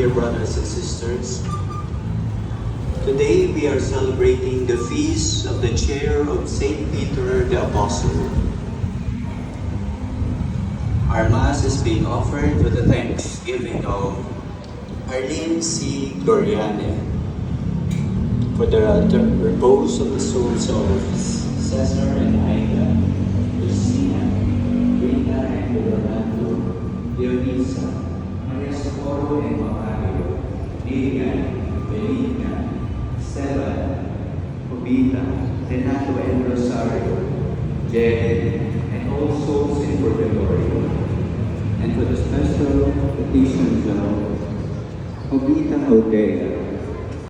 dear brothers and sisters. Today we are celebrating the feast of the chair of Saint Peter the Apostle. Our Mass is being offered with the thanksgiving of Arlene C. Gloriane for the repose of the souls of Cesar and Aida, Lucina, Rita and Rolando, Leonisa, Maria Socorro and Macario, Lilian, Belina, Stella, Obita, Renato and Rosario, Jen, and all souls in purgatory. And for the special petitions of Obita Aldea,